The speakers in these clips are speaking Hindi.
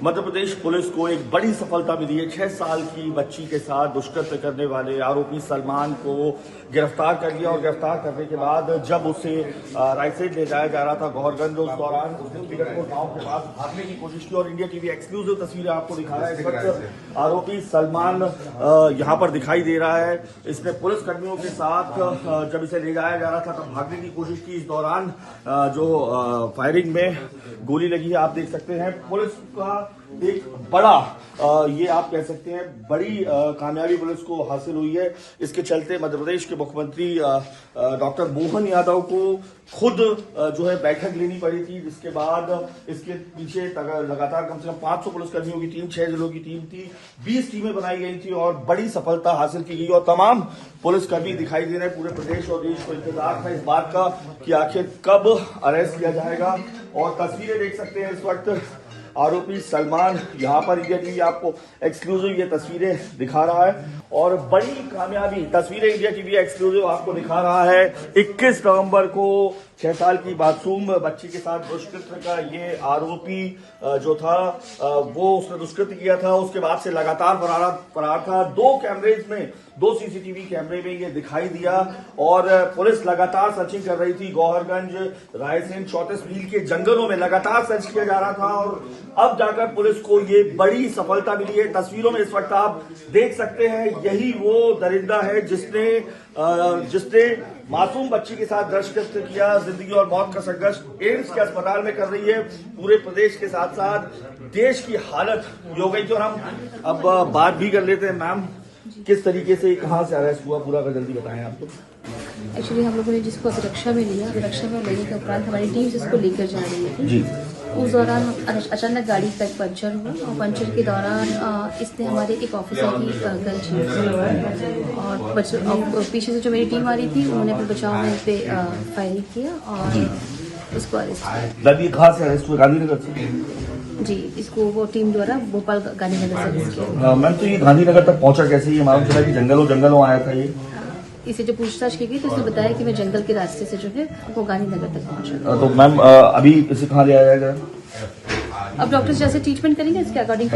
मध्य प्रदेश पुलिस को एक बड़ी सफलता मिली है। 6 साल की बच्ची के साथ दुष्कृत्य करने वाले आरोपी सलमान को गिरफ्तार कर लिया और गिरफ्तार करने के बाद जब उसे रायसेन ले जाया जा रहा था गौहरगंज, उस दौरान उसने पीरटपुर गांव के पास भागने की कोशिश की और इंडिया टीवी एक्सक्लूसिव तस्वीरें आपको दिखा रहा है। इस वक्त आरोपी सलमान यहाँ पर दिखाई दे रहा है। इसने पुलिस कर्मियों के साथ जब इसे ले जाया जा रहा था तब भागने की कोशिश की। इस दौरान जो फायरिंग में गोली लगी है, आप देख सकते हैं। पुलिस का एक बड़ा ये आप कह सकते हैं बड़ी कामयाबी पुलिस को हासिल हुई है। इसके चलते मध्य प्रदेश के मुख्यमंत्री डॉक्टर मोहन यादव को खुद जो है बैठक लेनी पड़ी थी, जिसके बाद इसके पीछे लगातार कम से कम 500 पुलिसकर्मियों की टीम, 6 जिलों की टीम थी, 20 टीमें बनाई गई थी और बड़ी सफलता हासिल की गई। और तमाम पुलिसकर्मी दिखाई दे रहे हैं। पूरे प्रदेश और देश को इंतजार था इस बात का कि आखिर कब अरेस्ट किया जाएगा। और तस्वीरें देख सकते हैं इस वक्त आरोपी सलमान यहाँ पर इंडिया टीवी आपको एक्सक्लूसिव ये तस्वीरें दिखा रहा है और बड़ी कामयाबी तस्वीरें इंडिया टीवी एक्सक्लूसिव आपको दिखा रहा है। 21 नवंबर को 6 साल की मासूम बच्ची के साथ दुष्कृत्य का ये आरोपी जो था वो उसने दुष्कृत्य किया था। उसके बाद से लगातार फरार था। 2 कैमरेज में, 2 सीसीटीवी कैमरे में ये दिखाई दिया और पुलिस लगातार सर्चिंग कर रही थी। गौहरगंज, रायसेन, 34 मील के जंगलों में लगातार सर्च किया जा रहा था और अब जाकर पुलिस को ये बड़ी सफलता मिली है। तस्वीरों में इस वक्त आप देख सकते हैं, यही वो दरिंदा है जिसने मासूम बच्ची के साथ दुष्कृत्य किया। जिंदगी और मौत का संघर्ष एम्स के अस्पताल में कर रही है। पूरे प्रदेश के साथ साथ देश की हालत हो गई थी। और हम अब बात भी कर लेते हैं। मैम, किस तरीके से कहां से अरेस्ट हुआ, पूरा जल्दी बताएं आप तो। एक्चुअली हम लोगों ने जिसको सुरक्षा में लिया, सुरक्षा में लेने के उपरांत हमारी टीम जिसको लेकर जा रही थी जी, उस दौरान अचानक गाड़ी का पंचर हुआ और पंचर के दौरान इसने हमारे एक ऑफिसर की गन छीन और पीछे से जो मेरी टीम आ रही थी उन्होंने अपने बचाव में इस पे फायरिंग किया और इसको अरेस्ट किया। कहाँ से अरेस्ट हुआ? गांधीनगर से जी, इसको वो टीम द्वारा भोपाल गांधीनगर से अरेस्ट किया। मैम, तो ये गांधीनगर तक पहुंचा कैसे? ये मालूम चला कि जंगलों आया था ये। इसे जो पूछताछ की गई तो उसने बताया कि मैं जंगल के रास्ते से जो है वो गांधीनगर तक पहुंचा। तो मैम अभी इसे कहाँ ले आया जाएगा? अब डॉक्टर्स जैसे ट्रीटमेंट करेंगे इसके अकॉर्डिंग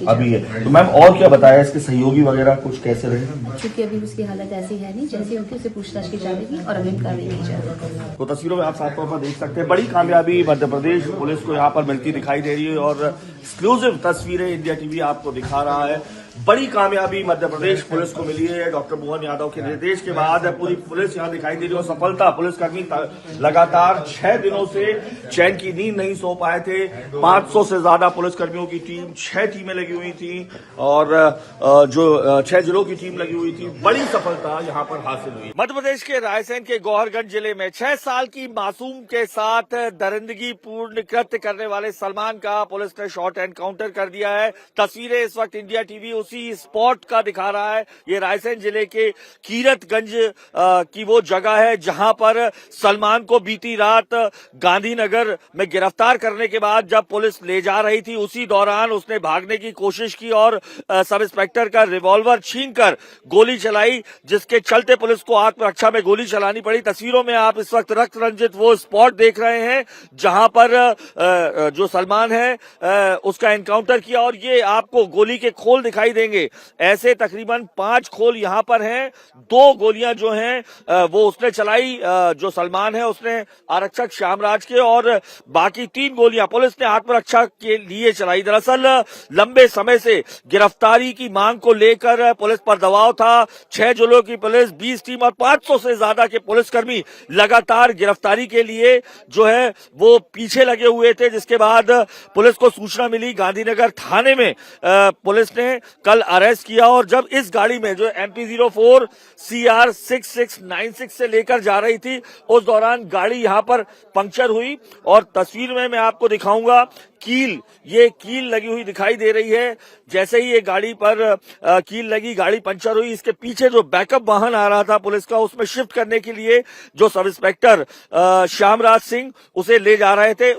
अभी है। तो मैम और क्या बताया इसके सहयोगी वगैरह कुछ कैसे रहे? क्योंकि अभी उसकी हालत ऐसी है नहीं, जैसी होगी उसे पूछताछ की जाएगी और अग्रिम कार्रवाई की जाएगी। तो तस्वीरों में आप साफ तौर पर देख सकते हैं बड़ी कामयाबी मध्य प्रदेश पुलिस को यहाँ पर मिलती दिखाई दे रही है और एक्सक्लूसिव तस्वीरें इंडिया टीवी आपको दिखा रहा है। बड़ी कामयाबी मध्य प्रदेश पुलिस को मिली है। डॉक्टर मोहन यादव के निर्देश के बाद पूरी पुलिस यहाँ दिखाई दे रही है और सफलता। पुलिसकर्मी लगातार 6 दिनों से चैन की नींद नहीं सो पाए थे। 500 से ज्यादा पुलिसकर्मियों की टीम, 6 टीमें लगी हुई थी और जो 6 जिलों की टीम लगी हुई थी। बड़ी सफलता यहाँ पर हासिल हुई। मध्य प्रदेश के रायसेन के गौहरगंज जिले में 6 साल की मासूम के साथ दरिंदगी पूर्ण कृत्य करने वाले सलमान का पुलिस ने शॉर्ट एनकाउंटर कर दिया है। तस्वीरें इस वक्त इंडिया टीवी उसी स्पॉट का दिखा रहा है। ये रायसेन जिले के कीरतगंज की वो जगह है जहां पर सलमान को बीती रात गांधीनगर में गिरफ्तार करने के बाद जब पुलिस ले जा रही थी उसी दौरान उसने भागने की कोशिश की और सब इंस्पेक्टर का रिवॉल्वर छीनकर गोली चलाई, जिसके चलते पुलिस को आत्मरक्षा में गोली चलानी पड़ी। तस्वीरों में आप इस वक्त रक्त रंजित वो स्पॉट देख रहे हैं जहां पर जो सलमान है उसका एनकाउंटर किया और ये आपको गोली के खोल दिखाई देंगे। ऐसे तकरीबन 5 खोल यहां पर हैं। 2 गोलियां जो हैं वो उसने चलाई, जो सलमान है उसने आरक्षक श्यामराज के, और बाकी 3 गोलियां पुलिस ने आत्मरक्षा के लिए चलाई। दरअसल लंबे समय से गिरफ्तारी की मांग को लेकर पुलिस पर दबाव था। 6 जिलों की पुलिस, 20 टीम और 500 से ज्यादा के पुलिसकर्मी लगातार गिरफ्तारी के लिए जो है वो पीछे लगे हुए थे। जिसके बाद पुलिस को सूचना मिली, गांधीनगर थाने में पुलिस ने कल अरेस्ट किया और जब इस गाड़ी में जो MP04 CR 6696 से लेकर जा रही थी उस दौरान गाड़ी यहां पर पंक्चर हुई और तस्वीर में मैं आपको दिखाऊंगा ये कील लगी हुई दिखाई दे रही है। जैसे ही ये गाड़ी पर कील लगी, गाड़ी पंचर हुई। इसके पीछे जो बैकअप वाहन आ रहा था पुलिस का, उसमें शिफ्ट करने के लिए जो सब इंस्पेक्टर श्यामराज सिंह उसे ले जा रहे थे।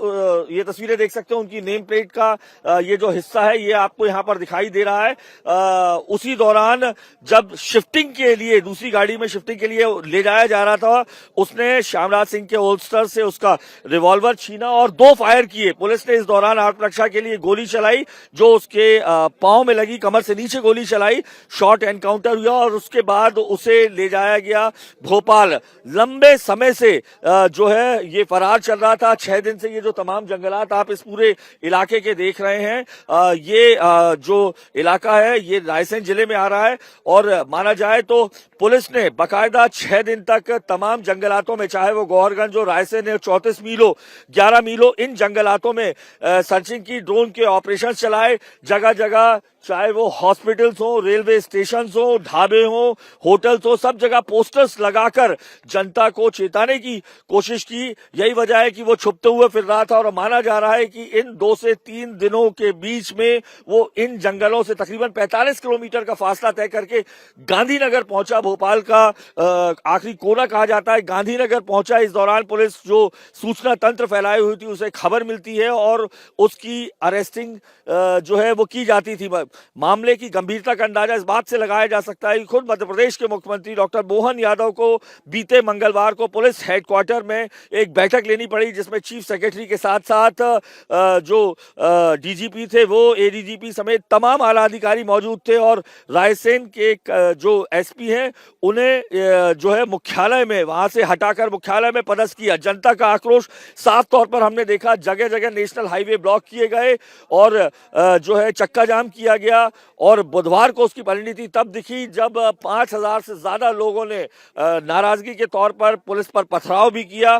ये तस्वीरें देख सकते हो, उनकी नेम प्लेट का ये जो हिस्सा है ये आपको यहाँ पर दिखाई दे रहा है। उसी दौरान जब शिफ्टिंग के लिए दूसरी गाड़ी में शिफ्टिंग के लिए ले जाया जा रहा था, उसने श्यामराज सिंह के होल्स्टर से उसका रिवॉल्वर छीना और 2 फायर किए। पुलिस ने इस दौरान दौरान आत्मरक्षा के लिए गोली चलाई, जो उसके पांव में लगी, कमर से नीचे गोली चलाई, शॉर्ट एनकाउंटर हुआ और उसके बाद उसे ले जाया गया भोपाल। लंबे समय से जो है ये फरार चल रहा था। 6 दिन से ये जो तमाम जंगलात आप इस पूरे इलाके के देख रहे हैं, ये जो इलाका है ये रायसेन जिले में आ रहा है और माना जाए तो पुलिस ने बाकायदा 6 दिन तक तमाम जंगलातों में, चाहे वो गौहरगंज हो, रायसेन है, 34 मील हो, 11 मील हो, इन जंगलातों में सर्चिंग की, ड्रोन के ऑपरेशन चलाए। जगह जगह चाहे वो हॉस्पिटल्स हो, रेलवे स्टेशन हो, ढाबे हो, होटल्स हो, सब जगह पोस्टर्स लगाकर जनता को चेताने की कोशिश की। यही वजह है कि वो छुपते हुए फिर रहा था और माना जा रहा है कि इन 2 से 3 दिनों के बीच में वो इन जंगलों से तकरीबन 45 किलोमीटर का फासला तय करके गांधीनगर पहुंचा। भोपाल का आखिरी कोना कहा जाता है, गांधीनगर पहुंचा। इस दौरान पुलिस जो सूचना तंत्र फैलाई हुई थी उसे खबर मिलती है और उसकी अरेस्टिंग जो है वो की जाती थी। मामले की गंभीरता का अंदाजा इस बात से लगाया जा सकता है कि खुद मध्य प्रदेश के मुख्यमंत्री डॉक्टर मोहन यादव को बीते मंगलवार को पुलिस हेडक्वार्टर में एक बैठक लेनी पड़ी, जिसमें चीफ सेक्रेटरी के साथ साथ जो डीजीपी थे वो, एडीजीपी समेत तमाम आला अधिकारी मौजूद थे और रायसेन के जो एसपी हैं उन्हें जो है मुख्यालय में, वहां से हटाकर मुख्यालय में पदस्थ किया। जनता का आक्रोश साफ तौर पर हमने देखा, जगह जगह नेशनल हाईवे ब्लॉक किए गए और जो है चक्का जाम किया गया और बुधवार को उसकी परिणति तब दिखी जब 5000 से ज्यादा लोगों ने नाराजगी के तौर पर पुलिस पर पथराव भी किया।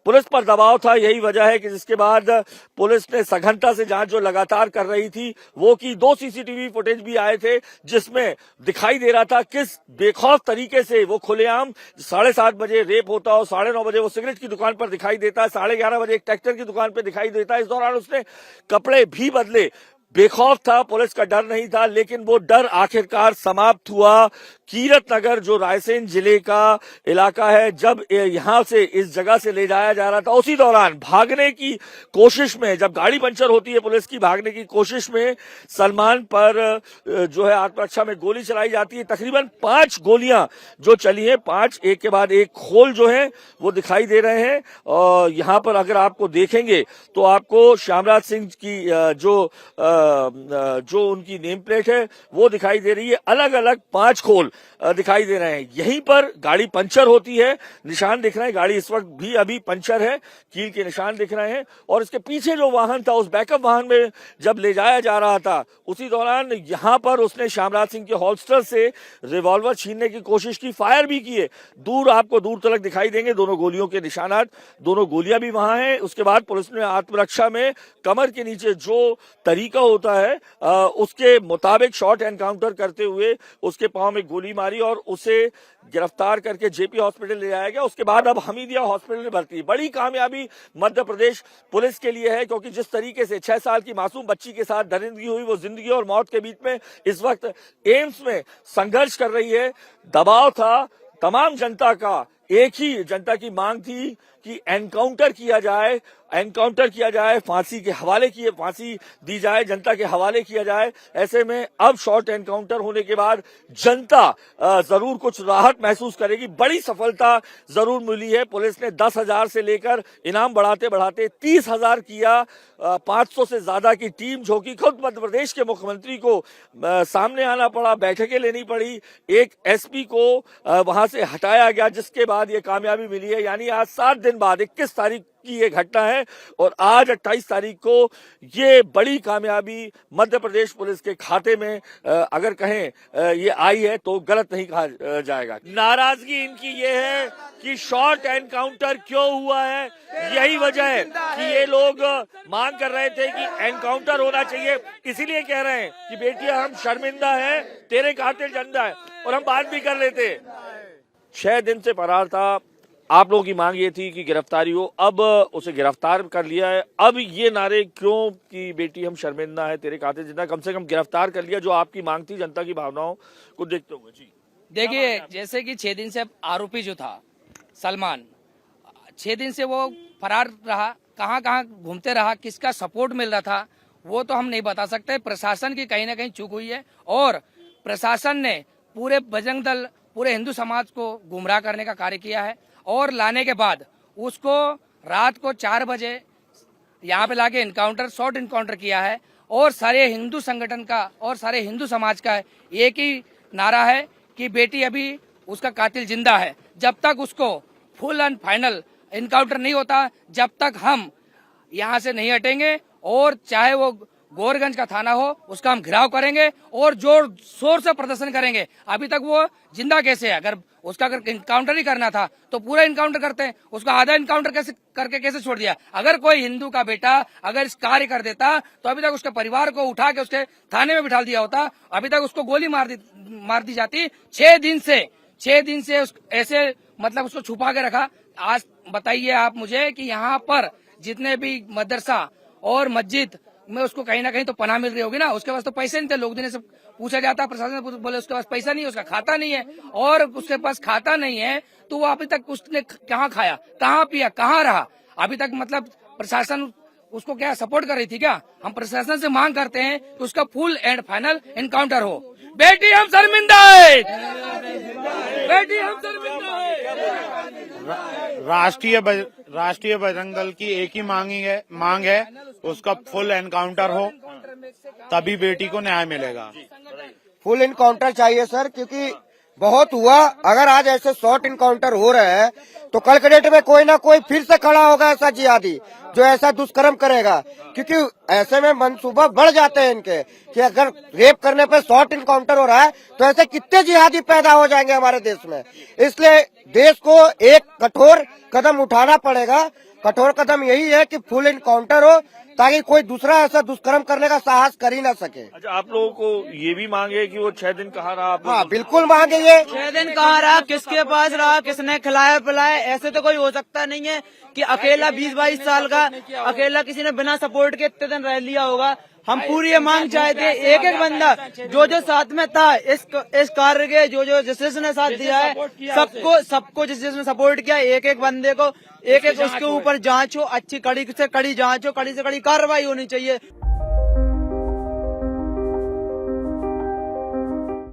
पुलिस पर दबाव था, यही वजह है कि जिसके बाद पुलिस ने सघनता से जांच जो लगातार कर रही थी वो की। 2 सीसीटीवी फुटेज भी आए थे जिसमें दिखाई दे रहा था किस बेखौफ तरीके से वो खुलेआम 7:30 बजे रेप होता हो, 9:30 बजे वो सिगरेट की दुकान पर दिखाई देता है, 11:30 बजे एक ट्रैक्टर की दुकान पर दिखाई देता है। इस दौरान उसने कपड़े भी बदले, बेखौफ था, पुलिस का डर नहीं था, लेकिन वो डर आखिरकार समाप्त हुआ। कीरत नगर जो रायसेन जिले का इलाका है, जब यहां से इस जगह से ले जाया जा रहा था, उसी दौरान भागने की कोशिश में, जब गाड़ी पंचर होती है पुलिस की, भागने की कोशिश में सलमान पर जो है आत्मरक्षा में गोली चलाई जाती है। तकरीबन 5 गोलियां जो चली है, 5 एक के बाद एक खोल जो है वो दिखाई दे रहे हैं। और यहां पर अगर आपको देखेंगे तो आपको श्यामराज सिंह की जो उनकी नेम प्लेट है वो दिखाई दे रही है, अलग अलग 5 खोल दिखाई दे रहे हैं। यहीं पर गाड़ी पंचर होती है, निशान दिख रहे हैं, गाड़ी इस वक्त भी अभी पंचर है, कील के निशान दिख रहे हैं। और इसके पीछे जो वाहन था, उस बैकअप वाहन में जब ले जाया जा रहा था, उसी दौरान यहां पर उसने श्यामराज सिंह के होल्स्टर से रिवॉल्वर छीनने की कोशिश की, फायर भी किए। आपको दूर तक दिखाई देंगे दोनों गोलियों के निशानात, दोनों गोलियां भी वहां हैं। उसके बाद पुलिस ने आत्मरक्षा में कमर के नीचे जो तरीका होता है उसके मुताबिक शॉर्ट एनकाउंटर करते हुए उसके पांव में गोली मारी और उसे गिरफ्तार करके जेपी हॉस्पिटल ले जाया गया। उसके बाद अब हमीदिया हॉस्पिटल में भर्ती। बड़ी कामयाबी मध्य प्रदेश पुलिस के लिए है, क्योंकि जिस तरीके से 6 साल की मासूम बच्ची के साथ दरिंदगी हुई, वो जिंदगी और मौत के बीच में इस वक्त एम्स में संघर्ष कर रही है। दबाव था तमाम जनता का, एक ही जनता की मांग थी कि एनकाउंटर किया जाए, फांसी के हवाले किए, फांसी दी जाए, जनता के हवाले किया जाए। ऐसे में अब शॉर्ट एनकाउंटर होने के बाद जनता जरूर कुछ राहत महसूस करेगी। बड़ी सफलता जरूर मिली है। पुलिस ने 10,000 से लेकर इनाम बढ़ाते बढ़ाते 30,000 किया। 500 से ज्यादा की टीम झोंकी। खुद मध्य प्रदेश के मुख्यमंत्री को सामने आना पड़ा, बैठकें लेनी पड़ी, एक एसपी को वहां से हटाया गया, जिसके बाद ये कामयाबी मिली है। यानी आज 7 दिन बाद 21 तारीख की ये घटना है और आज 28 तारीख को ये बड़ी कामयाबी मध्य प्रदेश पुलिस के खाते में अगर कहें ये आई है तो गलत नहीं कहा जाएगा। नाराजगी इनकी ये है कि शॉर्ट एनकाउंटर क्यों हुआ है, यही वजह है कि ये लोग मांग कर रहे थे कि एनकाउंटर होना चाहिए। इसीलिए कह रहे हैं कि बेटिया हम शर्मिंदा हैं, तेरे कातिल जिंदा है, और हम बात भी कर लेते। 6 दिन से फरार था। आप लोगों की मांग ये थी कि गिरफ्तारी हो, अब उसे गिरफ्तार कर लिया है। अब ये नारे क्यों कि बेटी हम शर्मिंदा है, तेरे कातिल जिंदा, कम से कम गिरफ्तार कर लिया, जो आपकी मांग थी जनता की भावनाओं को देखते हुए। जी देखिए, जैसे कि 6 दिन से आरोपी जो था सलमान, 6 दिन से वो फरार रहा, कहाँ कहाँ घूमते रहा, किसका सपोर्ट मिल रहा था वो तो हम नहीं बता सकते। प्रशासन की कहीं ना कहीं चूक हुई है और प्रशासन ने पूरे बजरंग दल, पूरे हिंदू समाज को गुमराह करने का कार्य किया है और लाने के बाद उसको रात को 4 बजे यहाँ पे लाके इनकाउंटर शॉर्ट इनकाउंटर किया है। और सारे हिंदू संगठन का और सारे हिंदू समाज का एक ही नारा है कि बेटी अभी उसका कातिल जिंदा है। जब तक उसको फुल एंड फाइनल इनकाउंटर नहीं होता, जब तक हम यहाँ से नहीं हटेंगे। और चाहे वो गोरगंज का थाना हो, उसका हम घेराव करेंगे और जोर शोर से प्रदर्शन करेंगे। अभी तक वो जिंदा कैसे है? अगर उसका अगर इनकाउंटर ही करना था तो पूरा इनकाउंटर करते हैं, उसका आधा इनकाउंटर कैसे छोड़ दिया? अगर कोई हिंदू का बेटा अगर इस कार्य कर देता तो अभी तक उसके परिवार को उठा के उसके थाने में बिठा दिया होता। अभी तक उसको गोली मार दी जाती। 6 दिन से ऐसे मतलब उसको छुपा के रखा। आज बताइए आप मुझे कि यहाँ पर जितने भी मदरसा और मस्जिद में उसको कहीं ना कहीं तो पनाह मिल रही होगी ना। उसके पास तो पैसे नहीं थे, लोग दिन से पूछा जाता, प्रशासन से बोले उसके पास पैसा नहीं है, उसका खाता नहीं है। और उसके पास खाता नहीं है तो वो अभी तक उसने कहाँ खाया, कहाँ पिया, कहाँ रहा? अभी तक मतलब प्रशासन उसको क्या सपोर्ट कर रही थी क्या? हम प्रशासन से मांग करते हैं कि उसका फुल एंड फाइनल एनकाउंटर हो। बेटी हम शर्मिंदा है, बेटी हम शर्मिंदा है। राष्ट्रीय बजरंग दल की एक ही मांग है उसका फुल एनकाउंटर हो, तभी बेटी को न्याय मिलेगा। फुल इनकाउंटर चाहिए सर, क्योंकि बहुत हुआ। अगर आज ऐसे शॉर्ट इनकाउंटर हो रहे हैं तो कल के डेट में कोई ना कोई फिर से खड़ा होगा ऐसा जिहादी जो ऐसा दुष्कर्म करेगा। क्योंकि ऐसे में मंसूबा बढ़ जाते हैं इनके कि अगर रेप करने पे शॉर्ट इनकाउंटर हो रहा है तो ऐसे कितने जिहादी पैदा हो जाएंगे हमारे देश में। इसलिए देश को एक कठोर कदम उठाना पड़ेगा। कठोर कदम यही है कि फुल इनकाउंटर हो ताकि कोई दूसरा ऐसा दुष्कर्म करने का साहस कर ही ना सके। अच्छा, आप लोगों को ये भी मांगे कि वो 6 दिन कहाँ रहा? आप हाँ बिल्कुल मांगे ये। 6 दिन कहाँ रहा, किसके पास रहा, किसने खिलाया पिलाया? ऐसे तो कोई हो सकता नहीं है कि अकेला 20-22 साल का अकेला किसी ने बिना सपोर्ट के इतने दिन रह लिया होगा। हम पूरी ये मांग चाहते, एक एक बंदा जो साथ में था इस कार्य के, जो जिसने साथ दिया है, सबको जिसने सपोर्ट किया, एक एक बंदे को एक उसके ऊपर जांच हो, अच्छी कड़ी से कड़ी जांच हो, कड़ी से कड़ी कार्रवाई होनी चाहिए।